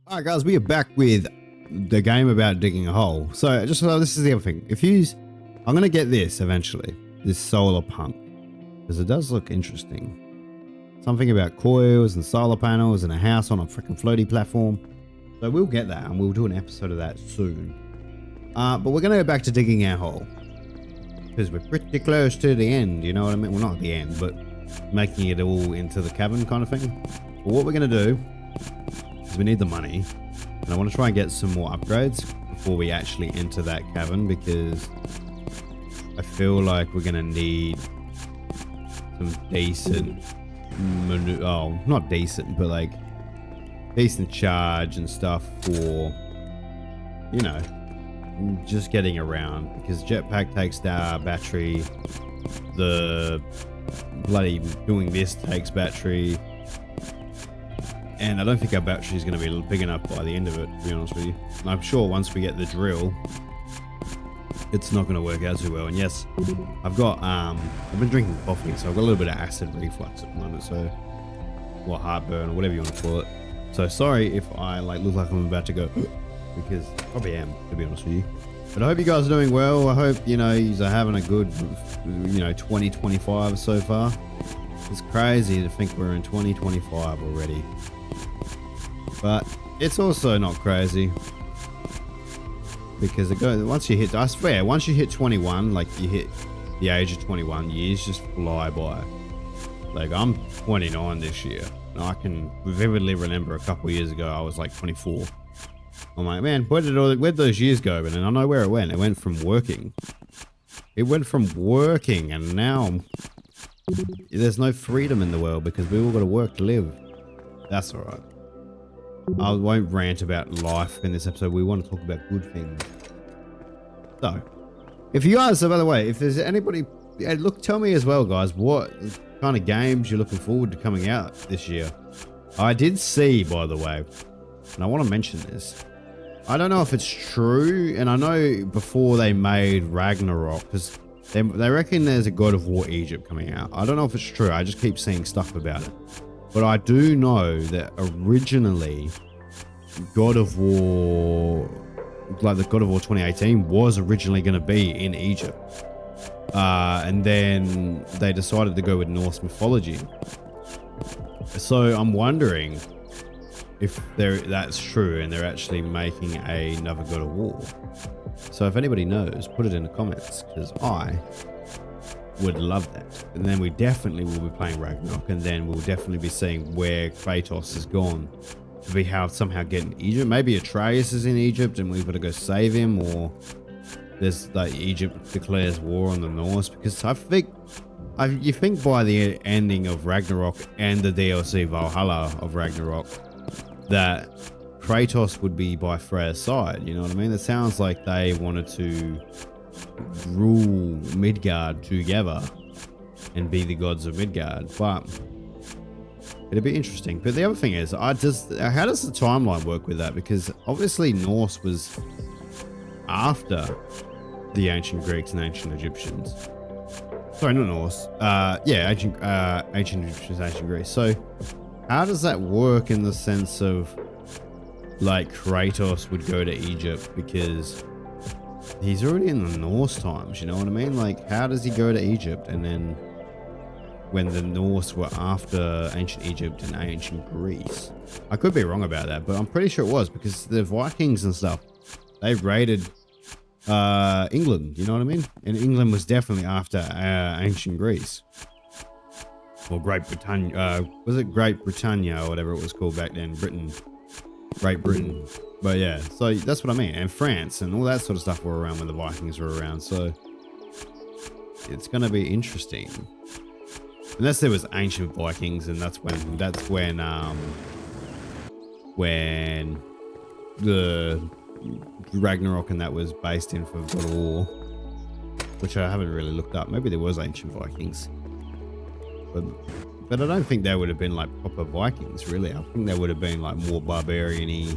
Alright guys, we are back with the game about digging a hole. So this is the other thing. I'm gonna get this eventually, this solar punk, because it does look interesting. Something about coils and solar panels and a house on a freaking floaty platform. So we'll get that and we'll do an episode of that soon. But we're gonna go back to digging our hole because we're pretty close to the end. You know what I mean? Well, not the end, but making it all into the cabin kind of thing. But what we're gonna do, we need the money, and I want to try and get some more upgrades before we actually enter that cavern, because I feel like we're gonna need some decent not decent, but like decent charge and stuff for, you know, just getting around, because jetpack takes battery, the bloody doing this takes battery. And I don't think our battery is going to be big enough by the end of it, to be honest with you. And I'm sure once we get the drill, it's not going to work out too well. And yes, I've been drinking coffee, so I've got a little bit of acid reflux at the moment, so, or heartburn, or whatever you want to call it. So sorry if I look like I'm about to go, because I probably am, to be honest with you. But I hope you guys are doing well. I hope, you know, you're having a good, 2025 so far. It's crazy to think we're in 2025 already. But it's also not crazy, because it goes, once you hit 21, like you hit the age of 21, years just fly by. Like, I'm 29 this year, and I can vividly remember a couple of years ago I was like 24. I'm like, man, where'd those years go? And I know where it went. It went from working. And now there's no freedom in the world because we all got to work to live. That's all right. I won't rant about life in this episode. We want to talk about good things. So, if you guys, so by the way, if there's anybody, tell me as well, guys, what kind of games you're looking forward to coming out this year. I did see, by the way, and I want to mention this. I don't know if it's true, and I know before they made Ragnarok, because they reckon there's a God of War Egypt coming out. I don't know if it's true. I just keep seeing stuff about it. But I do know that originally God of War, like the God of War 2018, was originally going to be in Egypt. And then they decided to go with Norse mythology. So I'm wondering if that's true and they're actually making another God of War. So if anybody knows, put it in the comments, because I would love that. And then we definitely will be playing Ragnarok, and then we'll definitely be seeing where Kratos has gone to be somehow getting Egypt. Maybe Atreus is in Egypt and we've got to go save him, or there's like Egypt declares war on the Norse, because you think by the ending of Ragnarok and the DLC Valhalla of Ragnarok that Kratos would be by Freya's side, you know what I mean? It sounds like they wanted to rule Midgard together and be the gods of Midgard, but it'd be interesting. But the other thing is, how does the timeline work with that? Because obviously Norse was after the ancient Greeks and ancient Egyptians. Sorry, not Norse. Ancient Egyptians, ancient Greece. So how does that work in the sense of, like, Kratos would go to Egypt because he's already in the Norse times, you know what I mean? Like, how does he go to Egypt? And then when the Norse were after ancient Egypt and ancient Greece, I could be wrong about that, but I'm pretty sure it was, because the Vikings and stuff, they raided England, you know what I mean? And England was definitely after ancient Greece. Or Great Britannia, was it Great Britannia or whatever it was called back then? Great Britain. But yeah, so that's what I mean. And France and all that sort of stuff were around when the Vikings were around. So it's going to be interesting. Unless there was ancient Vikings, and that's when the Ragnarok and that was based in for God of War, which I haven't really looked up. Maybe there was ancient Vikings. But I don't think they would have been like proper Vikings, really. I think they would have been like more barbarian-y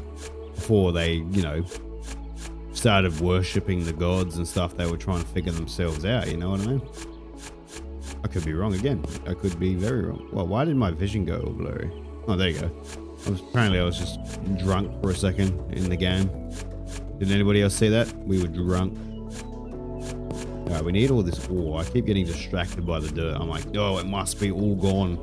before they, started worshipping the gods and stuff. They were trying to figure themselves out, you know what I mean? I could be wrong again. I could be very wrong. Well, why did my vision go all blurry? Oh, there you go. Apparently I was just drunk for a second in the game. Did anybody else see that? We were drunk. Alright, we need all this ore. I keep getting distracted by the dirt. I'm like, oh, it must be all gone.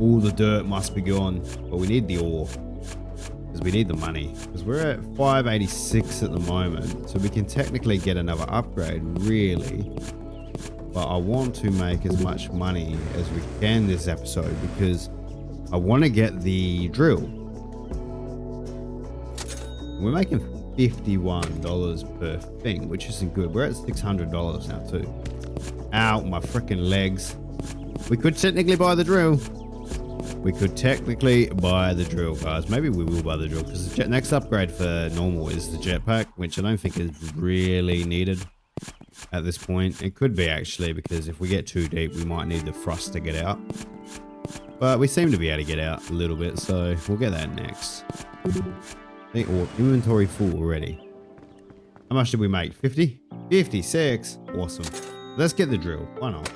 All the dirt must be gone. But we need the ore. Because we need the money. Because we're at 586 at the moment. So we can technically get another upgrade, really. But I want to make as much money as we can this episode. Because I want to get the drill. We're making $51 per thing, which isn't good. We're at $600 now too. Ow, my freaking legs. We could technically buy the drill. We could technically buy the drill, guys. Maybe we will buy the drill because the next upgrade for normal is the jetpack, which I don't think is really needed at this point. It could be actually, because if we get too deep, we might need the thrust to get out. But we seem to be able to get out a little bit, so we'll get that next. Or inventory full already. How much did we make? 50? 56? Awesome. Let's get the drill. Why not?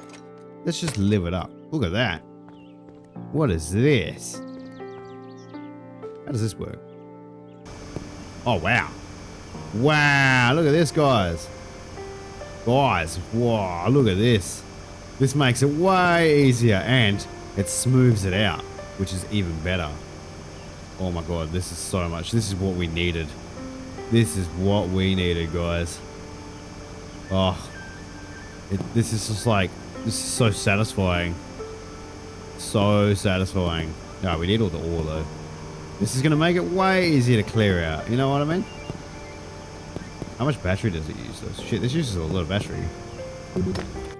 Let's just live it up. Look at that. What is this? How does this work? Oh, wow. Wow, look at this, guys. Guys, wow, look at this. This makes it way easier and it smooths it out, which is even better. Oh my god, this is so much. This is what we needed. This is what we needed, guys. Oh, this is just like, this is so satisfying. So satisfying. No, we need all the ore though. This is going to make it way easier to clear out. You know what I mean? How much battery does it use though? Shit, this uses a lot of battery.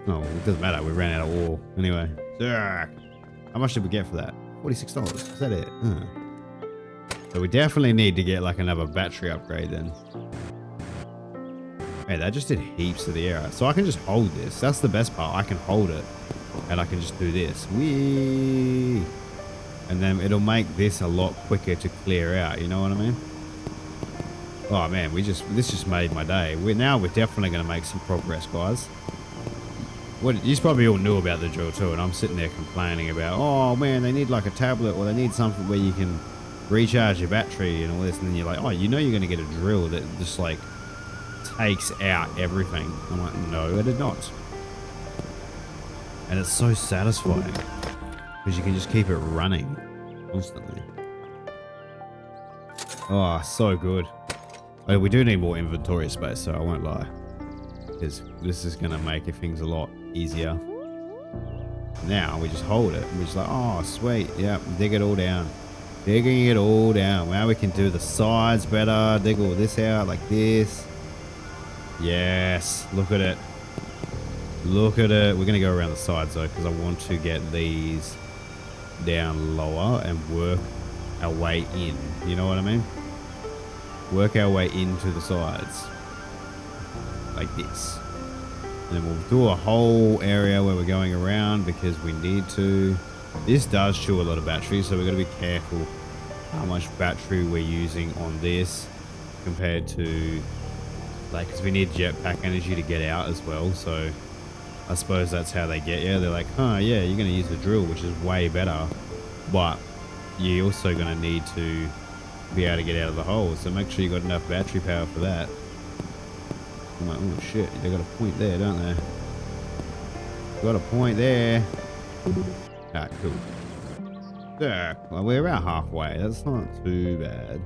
Oh, it doesn't matter. We ran out of ore. Anyway. How much did we get for that? $46. Is that it? So we definitely need to get like another battery upgrade then. Hey, that just did heaps of the air. So I can just hold this. That's the best part. I can hold it. And I can just do this. Whee! And then it'll make this a lot quicker to clear out. You know what I mean? Oh man, this just made my day. We're definitely going to make some progress, guys. You probably all knew about the drill too, and I'm sitting there complaining about, oh man, they need like a tablet or they need something where you can recharge your battery and all this, and then you're like, oh, you know you're going to get a drill that just like takes out everything. I'm like, no, it did not. And it's so satisfying because you can just keep it running constantly. Oh, so good. Oh, we do need more inventory space, so I won't lie, because this is going to make things a lot easier. Now we just hold it. We're just like, oh, sweet. Yep, dig it all down. Digging it all down. Now we can do the sides better. Dig all this out like this. Yes, look at it. Look at it. We're going to go around the sides though, because I want to get these down lower and work our way in. You know what I mean? Work our way into the sides. Like this. And then we'll do a whole area where we're going around because we need to. This does chew a lot of battery, so we've got to be careful how much battery we're using on this compared to, like, because we need jetpack energy to get out as well. So I suppose that's how they get you. They're like, huh, yeah, you're going to use the drill, which is way better, but you're also going to need to be able to get out of the hole. So make sure you got enough battery power for that. I'm like, oh shit, they got a point there, don't they? Got a point there. Ah, cool. Yeah, well, we're about halfway. That's not too bad.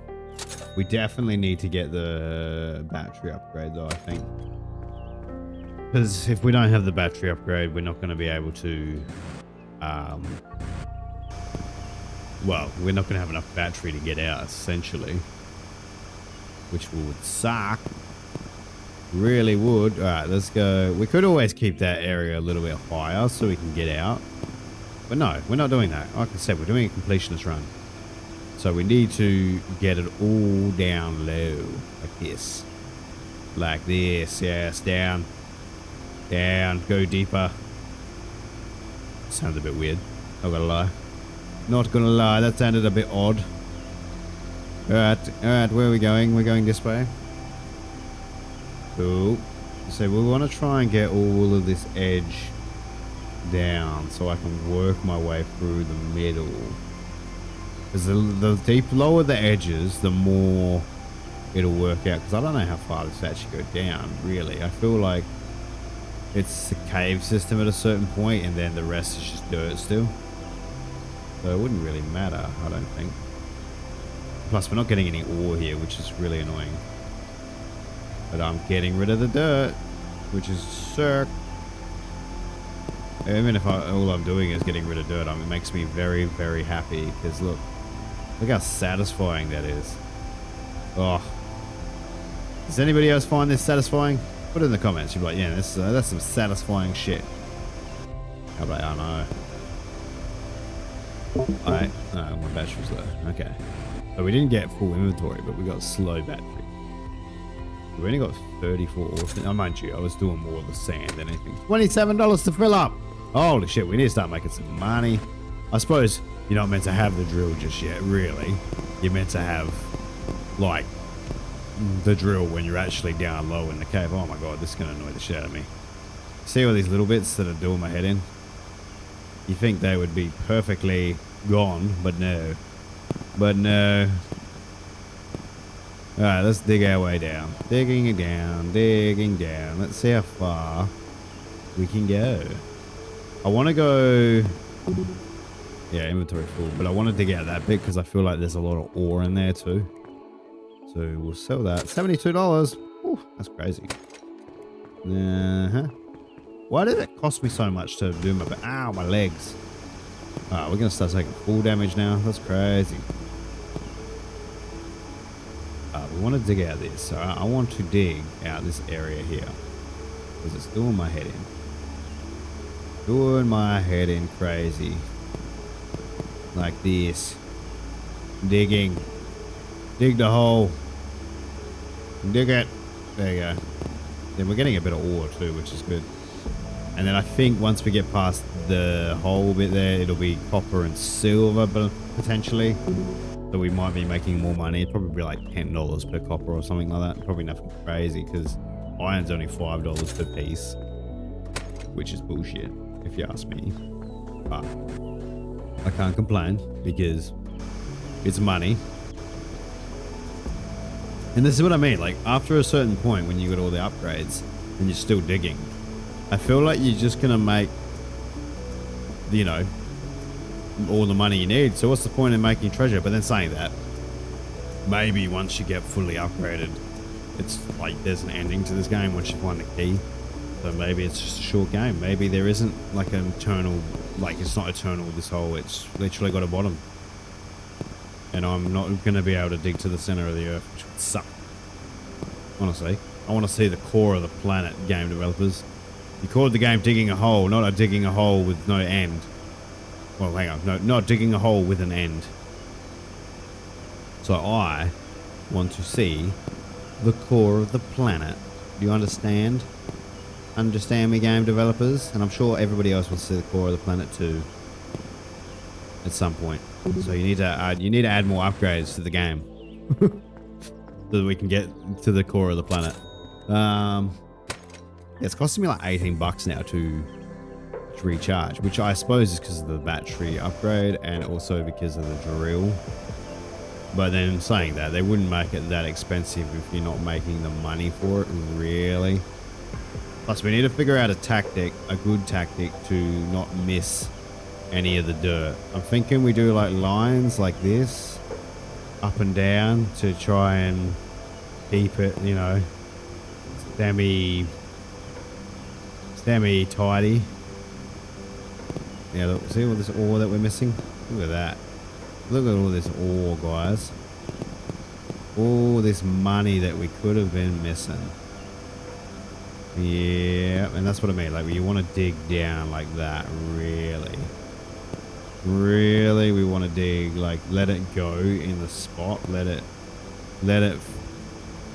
We definitely need to get the battery upgrade though, I think. Because if we don't have the battery upgrade, we're not going to be able to... well, we're not going to have enough battery to get out, essentially. Which would suck. Really would. Alright, let's go. We could always keep that area a little bit higher so we can get out. But no, we're not doing that. Like I said, we're doing a completionist run. So we need to get it all down low. Like this. Like this. Yes, down. Down. Go deeper. Sounds a bit weird. Not gonna lie. Not gonna lie, that sounded a bit odd. Alright, where are we going? We're going this way. Cool. So we want to try and get all of this edge down so I can work my way through the middle. Because the deep lower the edges, the more it'll work out. Because I don't know how far this actually go down, really. I feel like it's a cave system at a certain point, and then the rest is just dirt still. So it wouldn't really matter, I don't think. Plus, we're not getting any ore here, which is really annoying. But I'm getting rid of the dirt, which is sick. Even if all I'm doing is getting rid of dirt, it makes me very, very happy. Because look how satisfying that is. Oh, does anybody else find this satisfying? Put it in the comments. You'll be like, yeah, that's some satisfying shit. How about I know? Alright, no, my battery's low. Okay. So we didn't get full inventory, but we got slow battery. We only got 34 ore. Oh, mind you, I was doing more of the sand than anything. $27 to fill up. Holy shit, we need to start making some money. I suppose you're not meant to have the drill just yet, really. You're meant to have, like, the drill when you're actually down low in the cave. Oh my god, this is going to annoy the shit out of me. See all these little bits that are doing my head in? You think they would be perfectly gone, but no. But no. Alright, let's dig our way down. Digging it down, digging down. Let's see how far we can go. I want to go... Yeah, inventory full. But I want to dig out that bit because I feel like there's a lot of ore in there too. So we'll sell that. $72. Ooh, that's crazy. Uh-huh. Why did it cost me so much to do my... Ow, my legs. Alright, we're going to start taking full damage now. That's crazy. We want to dig out this. So I want to dig out this area here. Because it's doing my head in. Doing my head in crazy. Like this. Digging. Dig the hole. Dig it. There you go. Then we're getting a bit of ore too, which is good. And then I think once we get past the hole bit there, it'll be copper and silver, but potentially. So we might be making more money. It'd probably be like $10 per copper or something like that. Probably nothing crazy because iron's only $5 per piece, which is bullshit if you ask me. But I can't complain because it's money. And this is what I mean. Like after a certain point, when you got all the upgrades and you're still digging, I feel like you're just gonna make, you know, all the money you need. So what's the point in making treasure? But then saying that, maybe once you get fully upgraded, it's like there's an ending to this game once you find the key. So maybe it's just a short game. Maybe there isn't like an eternal, like it's not eternal, this hole. It's literally got a bottom. And I'm not going to be able to dig to the center of the earth, which would suck. Honestly, I want to see the core of the planet, game developers. You called the game digging a hole, not a digging a hole with no end. Well, hang on. No, not digging a hole with an end. So I want to see the core of the planet. Do you understand? Understand me, game developers? And I'm sure everybody else wants to see the core of the planet too. At some point. So you need to add more upgrades to the game. So that we can get to the core of the planet. Yeah, it's costing me like $18 now to recharge, which I suppose is because of the battery upgrade and also because of the drill. But then saying that, they wouldn't make it that expensive if you're not making the money for it, really. Plus, we need to figure out a tactic, a good tactic to not miss any of the dirt. I'm thinking we do like lines like this, up and down, to try and keep it, you know, semi-tidy. Yeah, look, see all this ore that we're missing? Look at that. Look at all this ore, guys. All this money that we could have been missing. Yeah, and that's what I mean. Like, you want to dig down like that, really. Really, we want to dig, like, let it go in the spot. Let it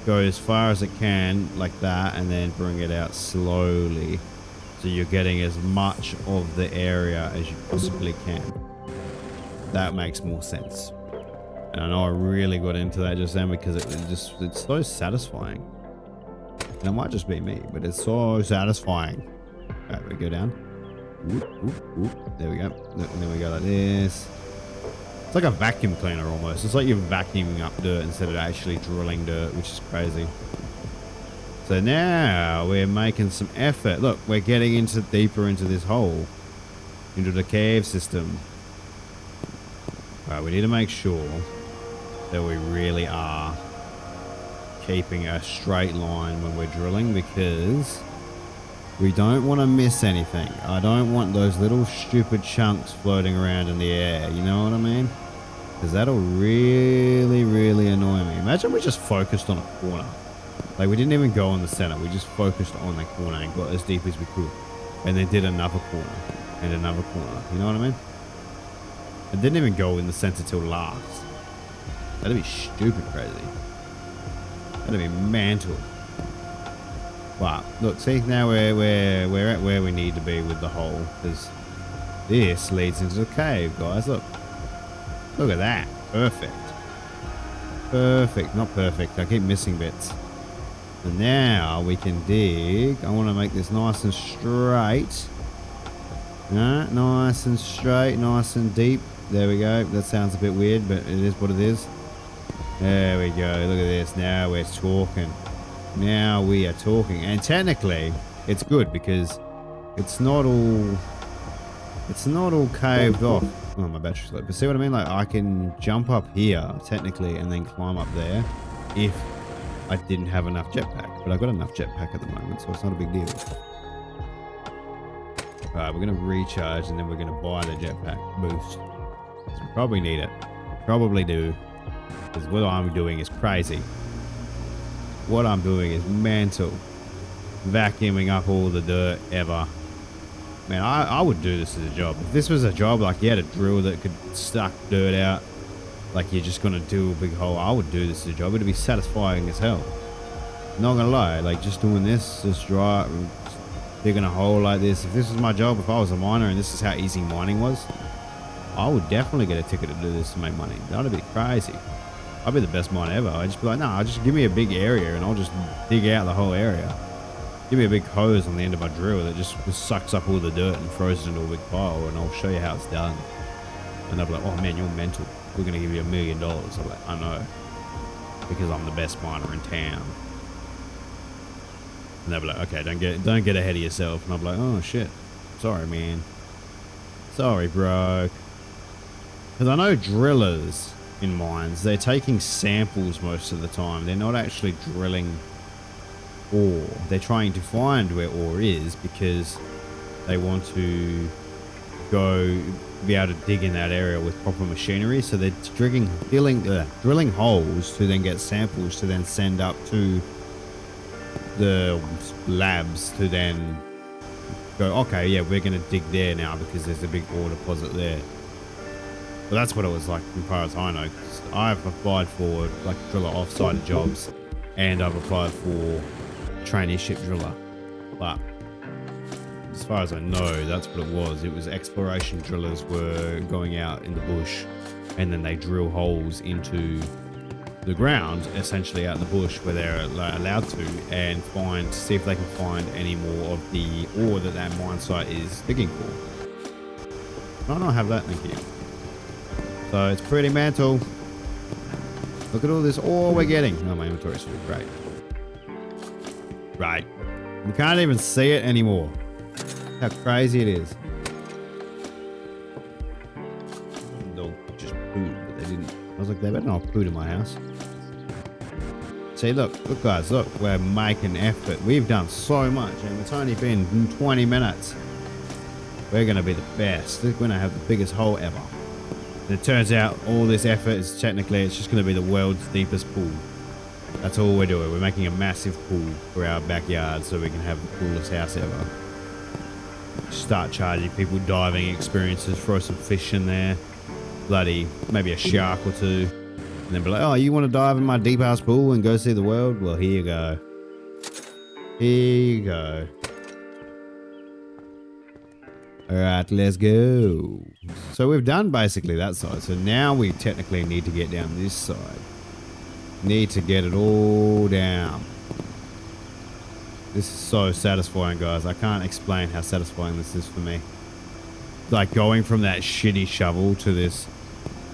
go as far as it can, like that, and then bring it out slowly. So you're getting as much of the area as you possibly can. That makes more sense. And I know I really got into that just then because it's so satisfying. And it might just be me, but it's so satisfying. Alright, we go down. Whoop, whoop, whoop. There we go. And then we go like this. It's like a vacuum cleaner almost. It's like you're vacuuming up dirt instead of actually drilling dirt, which is crazy. So now we're making some effort. Look, we're getting into deeper into this hole, into the cave system. Right, we need to make sure that we really are keeping a straight line when we're drilling, because we don't want to miss anything. I don't want those little stupid chunks floating around in the air. You know what I mean? Because that'll really, really annoy me. Imagine we just focused on a corner. Like, we didn't even go in the center. We just focused on the corner and got as deep as we could. And then did another corner and another corner. You know what I mean? It didn't even go in the center till last. That'd be stupid crazy. That'd be mental. But look, see, now we're at where we need to be with the hole, because this leads into the cave, guys. Look at that. Perfect. Perfect. Not perfect. I keep missing bits. And now we can dig. I want to make this nice and straight. Nice and straight, nice and deep. There we go. That sounds a bit weird, but it is what it is. There we go. Look at this. Now we're talking. Now we are talking. And technically, it's good because it's not all caved off. Oh, my battery's low. But see what I mean? Like, I can jump up here, technically, and then climb up there if I didn't have enough jetpack. But I've got enough jetpack at the moment, so it's not a big deal. Alright, we're going to recharge, and then we're going to buy the jetpack boost. So we probably need it. Probably do. Because what I'm doing is crazy. What I'm doing is mental. Vacuuming up all the dirt ever. Man, I would do this as a job. If this was a job, like you had a drill that could suck dirt out, like you're just going to do a big hole, I would do this as a job. It'd be satisfying as hell. Not going to lie, like just doing this, just digging a hole like this. If this was my job, if I was a miner and this is how easy mining was, I would definitely get a ticket to do this to make money. That'd be crazy. I'd be the best miner ever. I'd just be like, nah, just give me a big area and I'll just dig out the whole area. Give me a big hose on the end of my drill that just sucks up all the dirt and throws it into a big pile, and I'll show you how it's done. And they'll be like, oh man, you're mental. We're going to give you $1 million. I'm like, I know. Because I'm the best miner in town. And they'll be like, okay, don't get ahead of yourself. And I'll be like, oh shit. Sorry, man. Sorry, bro. Because I know drillers in mines, they're taking samples most of the time. They're not actually drilling ore. They're trying to find where ore is because they want to be able to dig in that area with proper machinery. So they're drilling holes to then get samples to then send up to the labs to then go, okay, yeah, we're going to dig there now because there's a big ore deposit there. But that's what it was like as far as I know. 'Cause I've applied for like driller offsite jobs, and I've applied for traineeship driller. But as far as I know, that's what it was. It was exploration drillers were going out in the bush, and then they drill holes into the ground, essentially out in the bush where they're allowed to, and see if they can find any more of the ore that mine site is digging for. I don't have that, thank you. So it's pretty mental. Look at all this ore we're getting. Oh, my inventory's full. Great. Right. We can't even see it anymore. How crazy it is. Dog just pooed, but they didn't. I was like, they better not poo in my house. See, look guys, look, we're making effort. We've done so much, and it's only been 20 minutes. We're going to be the best. We're going to have the biggest hole ever. And it turns out all this effort is it's just going to be the world's deepest pool. That's all we're doing. We're making a massive pool for our backyard so we can have the coolest house ever. Start charging people diving experiences, throw some fish in there, bloody maybe a shark or two, and then be like, oh, you want to dive in my deep ass pool and go see the world? Well, here you go. Here you go. All right, let's go. So we've done basically that side. So now we technically need to get down this side. Need to get it all down. This is so satisfying, guys. I can't explain how satisfying this is for me. Like going from that shitty shovel to this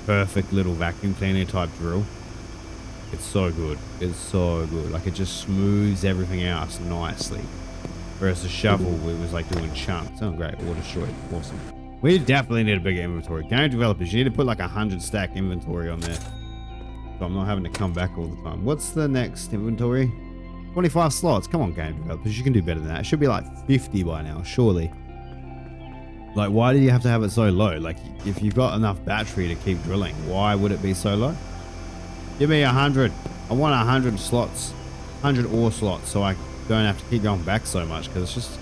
perfect little vacuum cleaner type drill. It's so good. It's so good. Like, it just smooths everything out nicely. Whereas the shovel, it was like doing chunks. Oh, great. Water destroyed. Awesome. We definitely need a bigger inventory. Game developers, you need to put like 100 stack inventory on there. So I'm not having to come back all the time. What's the next inventory? 25 slots. Come on, game developers. You can do better than that. It should be like 50 by now, surely. Like, why do you have to have it so low? Like, if you've got enough battery to keep drilling, why would it be so low? Give me 100. I want 100 slots. 100 ore slots so I don't have to keep going back so much because it's just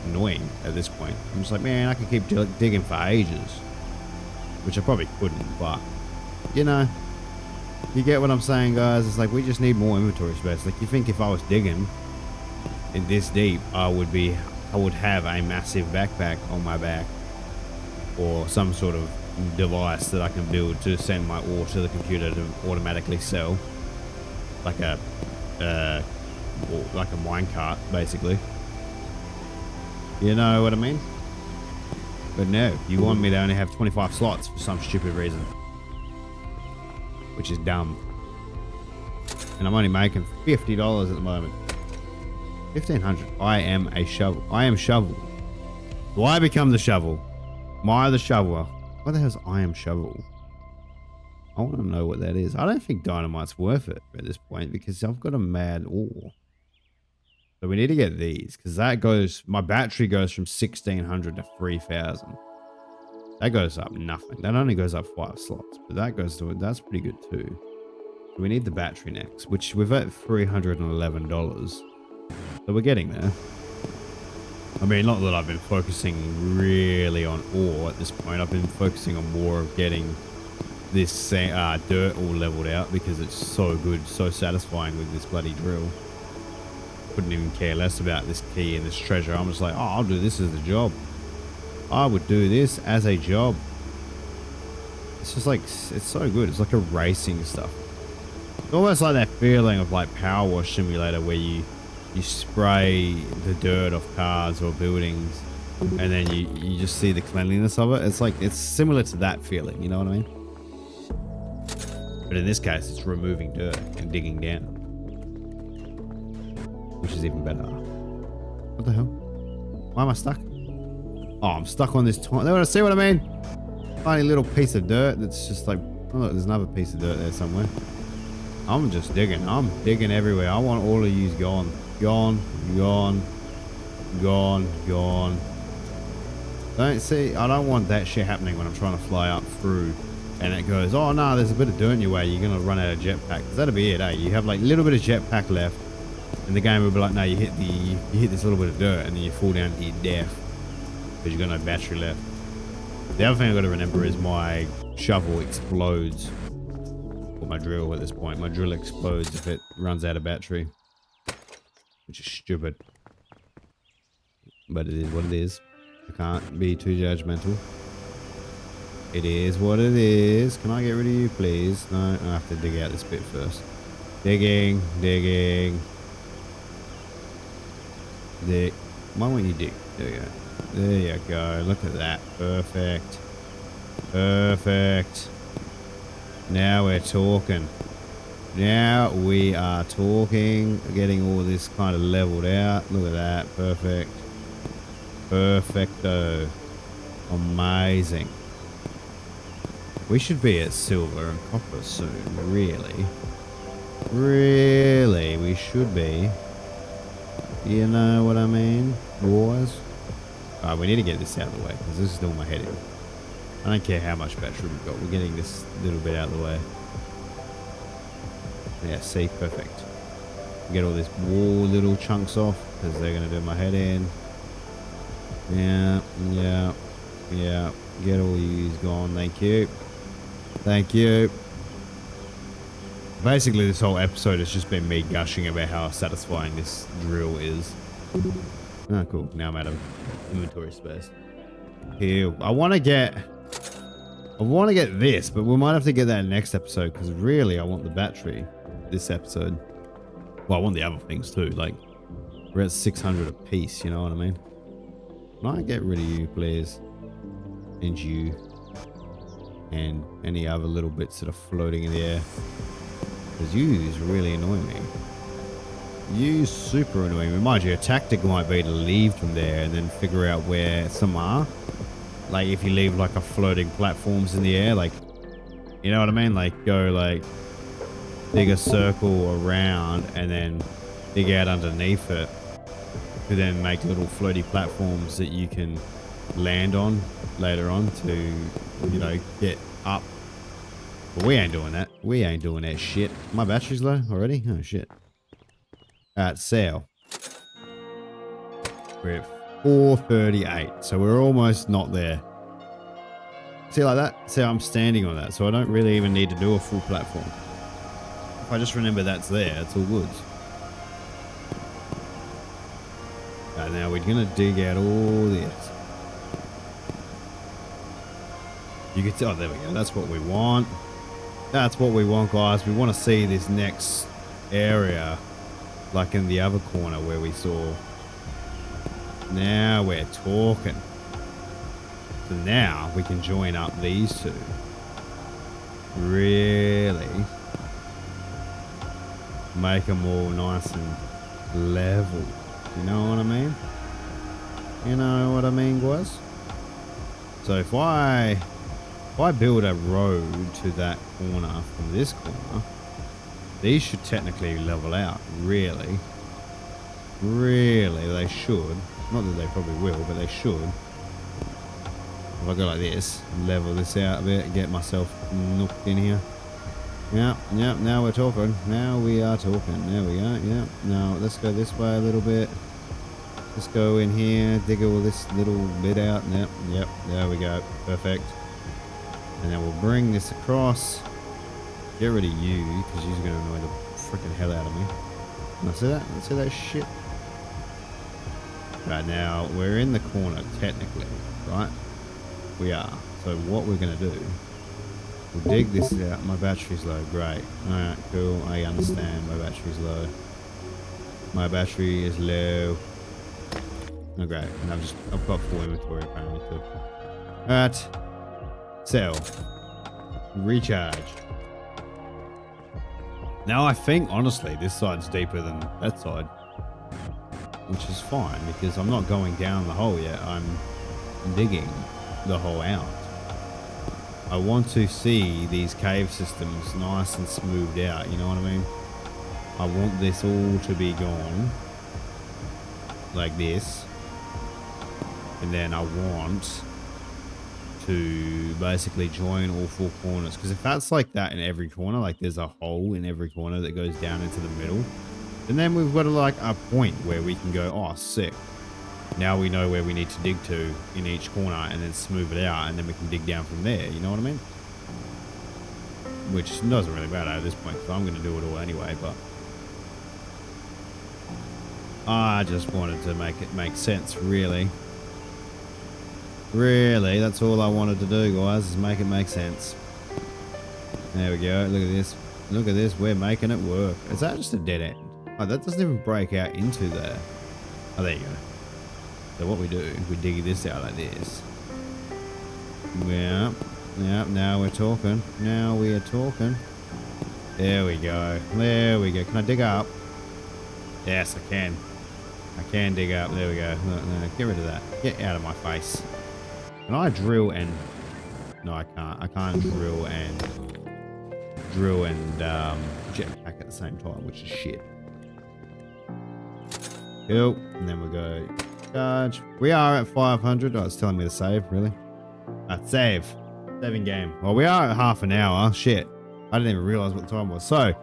annoying at this point. I'm just like, man, I could keep digging for ages. Which I probably couldn't, but, you know, you get what I'm saying, guys. It's like, we just need more inventory space. Like, you think if I was digging in this deep, I would have a massive backpack on my back or some sort of device that I can build to send my ore to the computer to automatically sell, like a minecart, basically. You know what I mean? But no, you want me to only have 25 slots for some stupid reason, which is dumb. And I'm only making $50 at the moment. 1,500. I am a shovel. I am shovel. Do I become the shovel? Am I the shoveler? What the hell is I am shovel? I want to know what that is. I don't think dynamite's worth it at this point because I've got a mad ore. So we need to get these because that goes, my battery goes from 1,600 to 3,000. That goes up nothing. That only goes up 5 slots, but that goes to, that's pretty good too. So we need the battery next, which we've at $311. So we're getting there. I mean, not that I've been focusing really on ore at this point. I've been focusing on more of getting this dirt all leveled out because it's so good, so satisfying with this bloody drill. Couldn't even care less about this key and this treasure. I'm just like, oh, I'll do this as a job. I would do this as a job. It's just like, it's so good. It's like a racing stuff. It's almost like that feeling of like Power Wash Simulator where you spray the dirt off cars or buildings and then you just see the cleanliness of it. It's like, it's similar to that feeling, you know what I mean? But in this case, it's removing dirt and digging down, which is even better. What the hell? Why am I stuck? Oh, I'm stuck on this tiny, see what I mean? Tiny little piece of dirt that's just like, oh look, there's another piece of dirt there somewhere. I'm just digging. I'm digging everywhere. I want all of yous gone. Gone, gone, gone, gone. Don't see, I don't want that shit happening when I'm trying to fly up through and it goes, oh no, there's a bit of dirt in your way. You're going to run out of jetpack. That'll be it, eh? You have like a little bit of jetpack left and the game will be like, no, you hit this little bit of dirt and then you fall down to your death because you've got no battery left. The other thing I've got to remember is my shovel explodes. Or my drill at this point. My drill explodes if it runs out of battery. Which is stupid. But it is what it is. I can't be too judgmental. It is what it is. Can I get rid of you, please? No, I have to dig out this bit first. Digging, digging. Dig. Why won't you dig? There you go. There you go. Look at that. Perfect. Perfect. Now we're talking. Now we are talking. Getting all this kind of leveled out. Look at that. Perfect. Perfecto. Amazing. We should be at silver and copper soon. Really. Really. We should be. You know what I mean, boys? Alright, we need to get this out of the way because this is still my head in. I don't care how much battery we've got. We're getting this little bit out of the way. Yeah, see, perfect. Get all this wall little chunks off because they're going to do my head in. Yeah, yeah, yeah. Get all these gone. Thank you. Thank you. Basically, this whole episode has just been me gushing about how satisfying this drill is. Oh, cool. Now I'm out of inventory space. Here, I want to get this, but we might have to get that next episode because really I want the battery this episode. Well, I want the other things too. Like, we're at 600 a piece, you know what I mean? Can I get rid of you, please? And you. and any other little bits that are floating in the air. Because yous really annoy me. Yous super annoying me. Mind you, a tactic might be to leave from there and then figure out where some are. Like if you leave like a floating platforms in the air, like, you know what I mean? Like go like dig a circle around and then dig out underneath it to then make little floaty platforms that you can land on later on to, you know, get up. But we ain't doing that. We ain't doing that shit. My battery's low already? Oh shit. Alright, sail. We're at 438, so we're almost not there. See like that? See, I'm standing on that, so I don't really even need to do a full platform. If I just remember that's there, it's all good. Right, now we're gonna dig out all this. You can tell, oh, there we go. That's what we want. That's what we want, guys. We want to see this next area, like in the other corner where we saw. Now we're talking. So now we can join up these two. Really make them all nice and level. You know what I mean? You know what I mean, guys? So if I build a road to that corner from this corner, these should technically level out. Really, they should. Not that they probably will, but they should. If I go like this, level this out a bit, get myself knocked in here. Yeah, now we're talking. Now we are talking. There we go. Yeah, now let's go this way a little bit. Let's go in here, dig all this little bit out. Yep, there we go. Perfect. And then we'll bring this across. Get rid of you, because you're going to annoy the freaking hell out of me. Can I see that? Can I see that shit? Right, now we're in the corner, technically, right? We are. So what we're going to do, we'll dig this out. My battery's low. Great. Alright, cool. I understand. My battery's low. My battery is low. Oh, great. And I've got full inventory apparently too. Alright. Sell. Recharge. Now I think, honestly, this side's deeper than that side. Which is fine, because I'm not going down the hole yet. I'm digging the hole out. I want to see these cave systems nice and smoothed out, you know what I mean? I want this all to be gone. Like this. And then I want to basically join all four corners, because if that's like that in every corner, like there's a hole in every corner that goes down into the middle, and then we've got like a point where we can go, oh sick, now we know where we need to dig to in each corner, and then smooth it out, and then we can dig down from there, you know what I mean? Which doesn't really matter at this point, because I'm going to do it all anyway, but I just wanted to make it make sense, really. Really, that's all I wanted to do, guys, is make it make sense. There we go. Look at this. Look at this. We're making it work. Is that just a dead end? Oh, that doesn't even break out into there. Oh, there you go. So what we do, we dig this out like this. Yeah. Now we're talking. Now we are talking. There we go. There we go. Can I dig up? Yes, I can. I can dig up. There we go. No, get rid of that. Get out of my face. Can I drill and... No, I can't. I can't drill and jetpack at the same time, which is shit. Cool. And then we go charge. We are at 500. Oh, it's telling me to save, really? Save. Saving game. Well, we are at half an hour. Shit. I didn't even realize what the time was. So,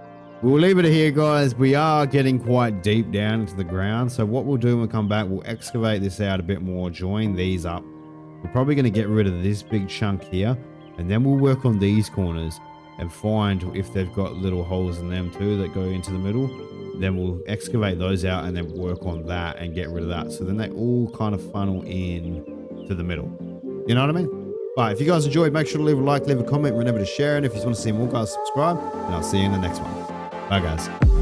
we'll leave it here, guys. We are getting quite deep down into the ground. So what we'll do when we come back, we'll excavate this out a bit more, join these up. We're probably going to get rid of this big chunk here, and then we'll work on these corners and find if they've got little holes in them too that go into the middle. Then we'll excavate those out and then work on that and get rid of that. So then they all kind of funnel in to the middle. You know what I mean? But if you guys enjoyed, make sure to leave a like, leave a comment, remember to share, and if you want to see more, guys, subscribe, and I'll see you in the next one. Bye, guys.